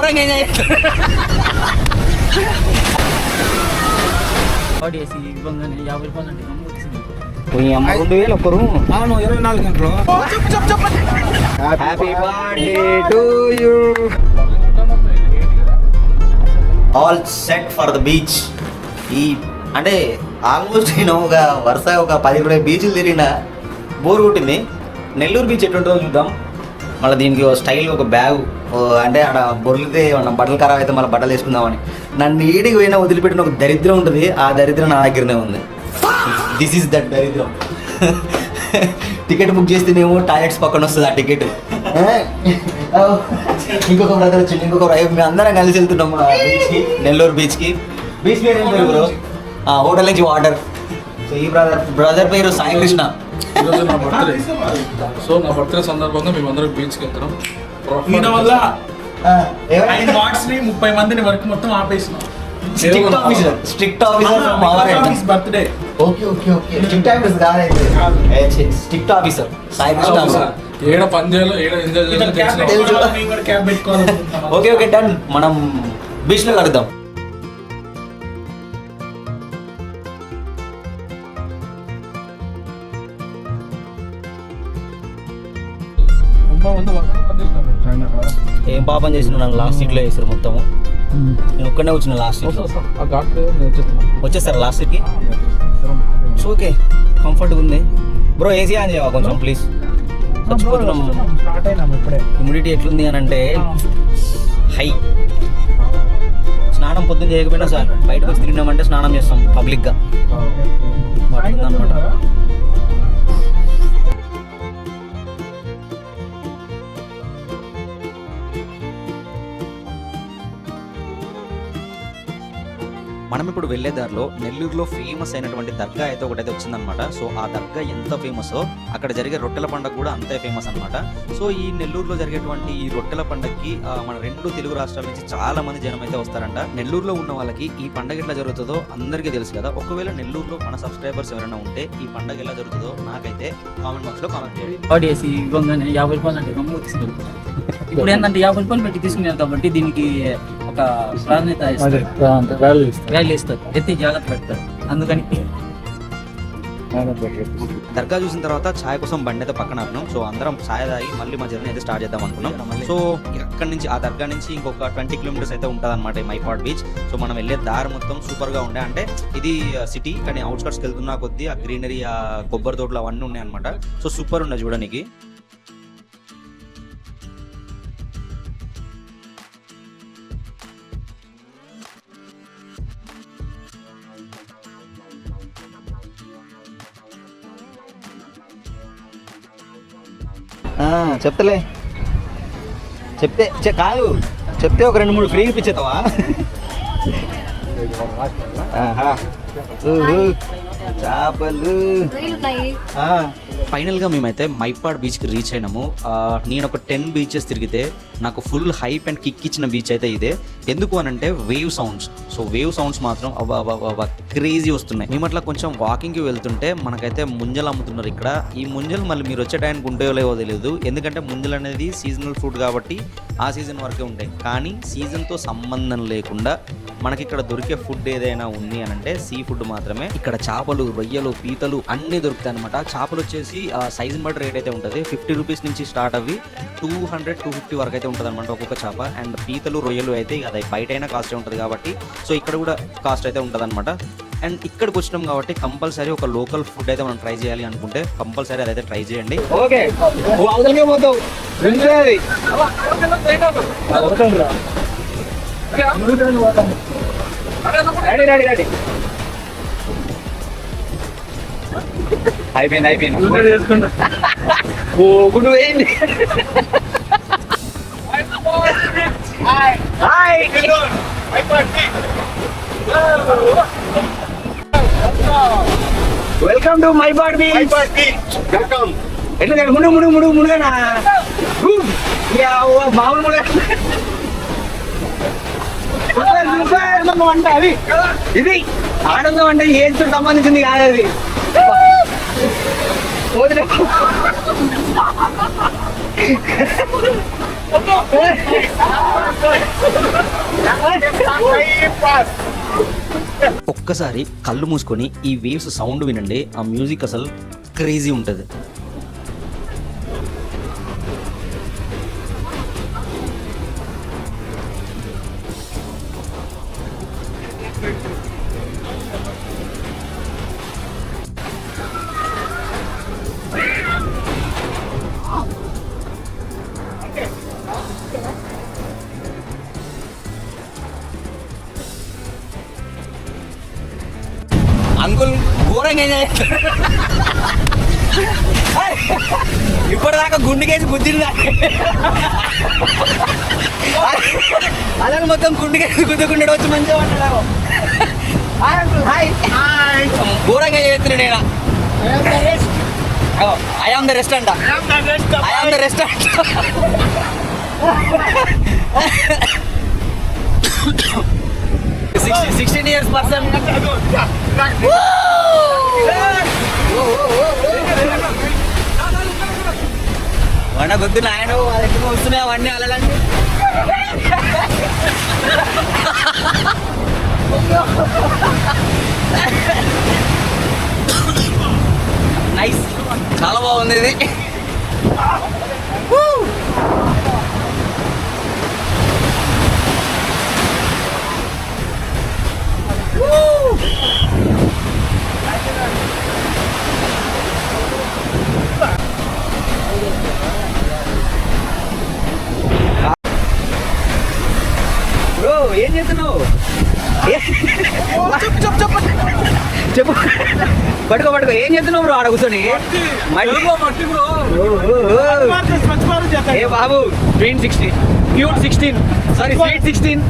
ఘోరంగా ఎంజాయ్ చేస్తారు. ఒక్కరు 24 గంటలు. Happy birthday to you. All set for the beach. ఈ అంటే ఆల్మోస్ట్ నేను ఒక వరుస ఒక 10 బీచ్లు తిరిగిన బోర్ కొట్టింది. నెల్లూరు బీచ్ ఎటుంటుందో చూద్దాం. మళ్ళీ దీనికి స్టైల్ ఒక బ్యాగ్ అంటే అక్కడ బొర్లితే మన బట్టలు ఖరాబ్ అయితే మళ్ళీ బట్టలు వేసుకుందామని. నన్ను ఈడికి పోయినా వదిలిపెట్టిన ఒక దరిద్రం ఉంటుంది. ఆ దరిద్రం నా దగ్గరనే ఉంది. దిస్ ఈస్ దట్ దరిద్రం. టికెట్ బుక్ చేస్తేనేమో టాయిలెట్స్ పక్కన వస్తుంది ఆ టికెట్. ఇంకొక బ్రదర్ వచ్చింది, మేము అందరం కలిసి వెళ్తున్నాం బీచ్కి, నెల్లూరు బీచ్కి. బీచ్ పేరు ఏం పేరు బ్రో? హోటల్ నుంచి వాటర్. సో ఈ బ్రదర్ పేరు సాయి కృష్ణ. ఈరోజు నా బర్త్డే. సో నా బర్త్డే సందర్భంగా మేము అందరం బీచ్కి వెళ్తున్నాం. దీని వల్ల 5 వాట్స్ ని 30 మందిని వర్క్ మొత్తం ఆపేసినాం. Strict officer birthday. Okay strict officer కాదు, స్ట్రిక్ట్ ఆఫీసర్ సాయి కృష్ణ. ఏడ పని చేయాలో ఏడ ఎంజాయ్ చేయాలో. Okay done. మనం బీచ్లో కలుద్దాం. ఏం పాపం చేసిన నన్ను లాస్ట్ సీట్లో వేసారు మొత్తము. నేను ఒక్కడే వచ్చిన లాస్ట్ సీట్లో. వచ్చేస్తారా లాస్ట్ సీట్కి? ఓకే కంఫర్ట్గా ఉంది బ్రో. ఏసీ ఆన్ చేయవా కొంచెం ప్లీజ్? చచ్చిపోతున్నాం. హ్యూమిడిటీ ఎట్లుంది అని అంటే హై. స్నానం పొద్దున్న చేయకపోయినా సార్ బయటకు వచ్చి తిరిగినామంటే స్నానం చేస్తాం పబ్లిక్గా అనమాట. మనం ఇప్పుడు వెళ్ళే దారిలో నెల్లూరులో ఫేమస్ అయినటువంటి దర్గా అయితే ఒకటైతే వచ్చిందనమాట. సో ఆ దర్గా ఎంత ఫేమసో అక్కడ జరిగే రొట్టెల పండుగ కూడా అంతే ఫేమస్ అనమాట. సో ఈ నెల్లూరులో జరిగేటువంటి ఈ రొట్టెల పండుగకి మన 2 తెలుగు రాష్ట్రాల నుంచి చాలా మంది జనం అయితే వస్తారంట. నెల్లూరులో ఉన్న వాళ్ళకి ఈ పండుగ ఎట్లా జరుగుతుందో అందరికీ తెలుసు కదా. ఒకవేళ నెల్లూరులో మన సబ్స్క్రైబర్స్ ఎవరైనా ఉంటే ఈ పండుగ ఎలా జరుగుతుందో నాకైతే కామెంట్ బాక్స్ లో కామెంట్ చేయండి. 50 రూపాయలు అంటే ఇప్పుడు ఏంటంటే 50 రూపాయలు పెట్టి తీసుకున్నారు కాబట్టి దీనికి ఒక ప్రాధాన్యత వాల్యూ ఇస్తారు, ఎత్తి జాగ్రత్త పెడతారు. అందుకని దర్గా చూసిన తర్వాత ఛాయ్ కోసం బండి అయితే పక్కన ఆపినాం. సో అందరం ఛాయ్ తాగి మళ్ళీ మా జర్నీ అయితే స్టార్ట్ చేద్దాం అనుకున్నాం. సో అక్కడి నుంచి ఆ దర్గా నుంచి ఇంకొక 20 కిలోమీటర్స్ అయితే ఉంటుంది అనమాట మైపాడ్ బీచ్. సో మనం వెళ్ళే దారి మొత్తం సూపర్ గా ఉండే. అంటే ఇది సిటీ కానీ అవుట్స్కట్స్కి వెళ్తున్నా కొద్దీ ఆ గ్రీనరీ, ఆ కొబ్బరి తోటలు అవన్నీ ఉన్నాయి అనమాట. సో సూపర్ ఉండే చూడడానికి. కాదు చెప్తే ఒక 2-3 ఫ్రీ ఇప్పించేతావా? చేపలు. ఫైనల్గా మేమైతే మైపాడ్ బీచ్కి రీచ్ అయినాము. నేను ఒక 10 బీచెస్ తిరిగితే నాకు ఫుల్ హైప్ అండ్ కిక్ ఇచ్చిన బీచ్ అయితే ఇదే. ఎందుకు అని అంటే wave sounds. So wave sounds మాత్రం క్రేజీ వస్తున్నాయి. మేము అట్లా కొంచెం వాకింగ్కి వెళ్తుంటే మనకైతే ముంజలు అమ్ముతున్నారు ఇక్కడ. ఈ ముంజలు మళ్ళీ మీరు వచ్చే టైంకి ఉంటాయో లేవో తెలియదు. ఎందుకంటే ముంజలు అనేది సీజనల్ ఫ్రూట్ కాబట్టి ఆ సీజన్ వరకే ఉంటాయి. కానీ సీజన్తో సంబంధం లేకుండా మనకి ఇక్కడ దొరికే ఫుడ్ ఏదైనా ఉంది అని అంటే సీ ఫుడ్ మాత్రమే. ఇక్కడ చేపలు, రొయ్యలు, పీతలు అన్నీ దొరుకుతాయి అనమాట. చేపలు వచ్చేసి సైజుని బట్టి రేట్ అయితే ఉంటుంది. 50 రూపీస్ నుంచి స్టార్ట్ అవి 200-250 వరకు అయితే ఉంటుంది అనమాట ఒక్కొక్క చేప. అండ్ పీతలు, రొయ్యలు అయితే అది బయట అయినా కాస్ట్ ఉంటుంది కాబట్టి సో ఇక్కడ కూడా కాస్ట్ అయితే ఉంటుంది అనమాట. అండ్ ఇక్కడికి వచ్చినాం కాబట్టి కంపల్సరీ ఒక లోకల్ ఫుడ్ అయితే మనం ట్రై చేయాలి అనుకుంటే కంపల్సరీ అదైతే ట్రై చేయండి. ఓకే అయిపోయింది గుడు వేయండి. Welcome to Mypadu beach. ఎట్లా ముడుగా మామూలు ముడుగా వంట అది. ఇది ఆనందం అంటే ఏజ్తో సంబంధించింది కాదు. అది ఒక్కసారి కళ్ళు మూసుకొని ఈ వేవ్స్ సౌండ్ వినండి, ఆ మ్యూజిక్ అసలు క్రేజీ ఉంటుంది. అంకుల్ ఘోరంగా ఎంజాయ్ చేస్తారు. ఇప్పటిదాకా గుండెకేసి గుద్దిందా అలా మొత్తం గుండెకేసి గుద్దుకుంటాడు వచ్చి మంచిగా పడ్డాడు. ఘోరంగా చేస్తున్నాడు నేను. ఐ ఆమ్ ద రెస్ట్ అంట, ఐ ఆమ్ ద రెస్ట్ అంట. 16 years person. వన గుద్దు నాయన వాళ్ళకి వస్తున్నాయి అవన్నీ అలలండి. నైస్, చాలా బాగుంది ఇది. బ్రో ఏం చేస్తున్నావు? చెప్పు, పట్టుకో పట్టుకో. ఏం చేస్తున్నావు బ్రో ఆడ కూర్చొని? ఏ బాబు, స్వీట్ 16, క్యూట్ 16, సారీ స్వీట్ 16.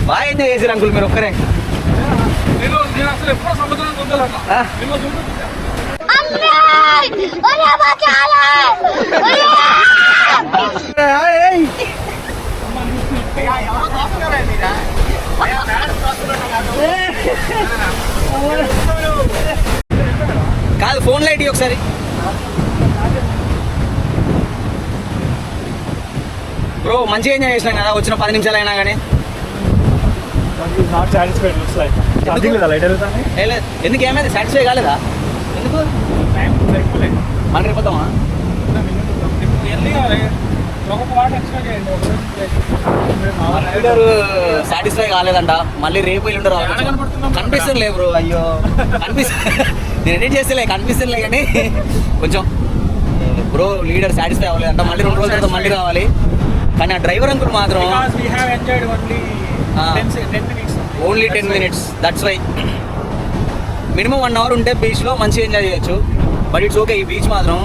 బాగా ఎంజాయ్ చేసారు అంకుల్ మీరు ఒక్కరే. కాదు, ఫోన్ లైట్ ఒకసారి. బ్రో మంచిగా ఎంజాయ్ చేసినాం కదా వచ్చిన 10 నిమిషాలు అయినా కానీ. ఎందుకు ఏమైంది? సాటిస్ఫై కాలేదా? ఎందుకు మన రేపుతామా? సాటిస్ఫై కాలేదంట, మళ్ళీ రేపు ఉంటారు. కనిపిస్తుంది లే బ్రో, అయ్యో నేను ఎడిట్ చేస్తలే, కనిపిస్తుంది కానీ కొంచెం బ్రో లీడర్ సాటిస్ఫై అవ్వలేదంట. మళ్ళీ 2 రోజుల తర్వాత మళ్ళీ రావాలి. కానీ ఆ డ్రైవర్ అంకుల్ మాత్రం only 10 minutes, that's why. Minimum 1 hour ఉంటే బీచ్ లో మంచిగా ఎంజాయ్ చేయొచ్చు. బట్ ఇట్స్ ఓకే, ఈ బీచ్ మాత్రం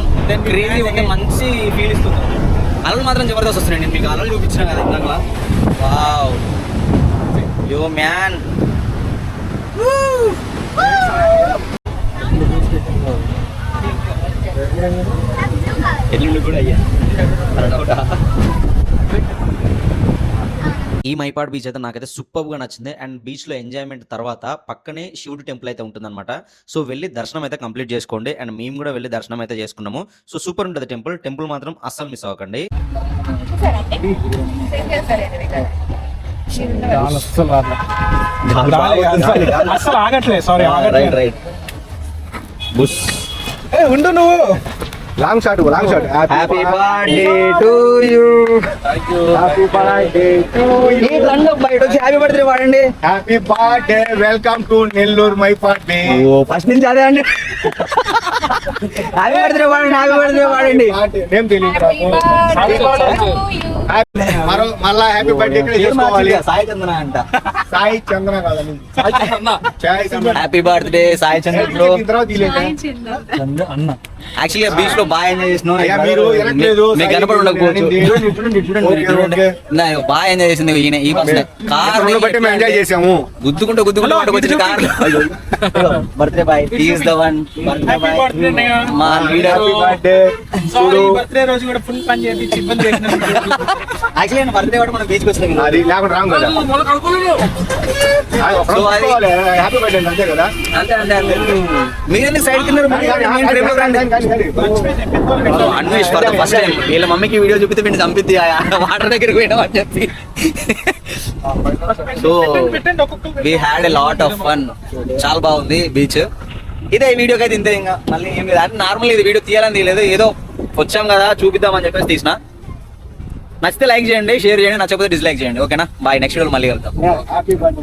క్రేజీ ఉంటే మంచి ఫీల్ ఇస్తుంది. అలలు మాత్రం జబర్దస్త్ వస్తున్నాయి. నేను మీకు అలలు చూపించిన కదా ఇందాక. Wow yo man. ఎల్లుండి కూడా అయ్యా. ఈ మైపాడ్ బీచ్ అయితే నాకైతే సూపర్గా నచ్చింది. అండ్ బీచ్లో ఎంజాయ్మెంట్ తర్వాత పక్కనే శివుడి టెంపుల్ అయితే ఉంటుందన్నమాట. సో వెళ్ళి దర్శనం అయితే కంప్లీట్ చేసుకోండి. అండ్ మేము కూడా వెళ్ళి దర్శనం అయితే చేసుకున్నాము. సో సూపర్ ఉంటుంది టెంపుల్ మాత్రం అస్సలు మిస్ అవ్వకండి. అసలు ఆగట్లేదు. సారీ, రైట్ బుస్ ఉండు నువ్వు. Long shot happy birthday to you. Happy birthday to you. ఈ రండి బయట వచ్చి హ్యాపీ బర్త్డే వాడండి. Happy birthday, welcome to Nellore Mypadu day. ఓ ఫస్ట్ నుంచి అదే అండి. హ్యాపీ బర్త్డే వాడండి, హ్యాపీ బర్త్డే వాడండి. ఏం తెలియదు. మళ్ళా హ్యాపీ బర్త్డే ఇక్కడ చేసుకోవాలి. సాయి చంద్ర అంట. సాయి చంద్ర కాదని హ్యాపీ బర్త్డే సాయి చంద్ర బ్రో. తర్వాత తీయలేదా? అన్న యాక్చువల్లీ బీచ్ లో బాగా ఎంజాయ్ చేసినాం. అయ్యా, మీరు వెనకలేదు. మీకు కనపడి ఉండకపోవచ్చు. ఓకే. బాగా ఎంజాయ్ చేసింది ఈయన, ఈ పర్సన్. రెండు బట్టి మేము ఎంజాయ్ చేసాము. గుద్దుకుంటూ పట్టుకొచ్చిన car. Birthday boy, is the one. Birthday boy. మా leader happy birthday sorry birthday రోజు కూడా ఫుల్ పని చేయించి ఇబ్బంది పెట్టినందుకు. యాక్చువల్లీ నేను బర్త్డే కూడా మనం బీచ్కి వచ్చినాం అది లేకుండా రాము కదా So, అది- హ్యాపీ బర్త్డే అంతే కదా అంతే అంతే అంతే మీరెందుకు సైడ్ కింద Anvesh for the first time వీళ్ళ మమ్మీకి వీడియో చూపితే వీడిని చంపిద్ది వాటర్ దగ్గరికి పోయినాం అని చెప్పి సో పెట్టండి ఒక్కొక్కరు. We had a lot of fun చాలా బాగుంది బీచ్ ఇదే ఈ వీడియోకి అయితే ఇంతే ఇంకా మళ్ళీ ఏం లేదు అంటే నార్మల్ ఇది వీడియో తీయాలని తీయలేదు ఏదో వచ్చాం కదా చూపిద్దామని చెప్పేసి తీసిన నచ్చితే లైక్ చేయండి షేర్ చేయండి నచ్చకపోతే డిస్లైక్ చేయండి ఓకేనా బాయ్ నెక్స్ట్ వీడియో మళ్ళీ వెళ్తాం హ్యాపీ బర్త్డే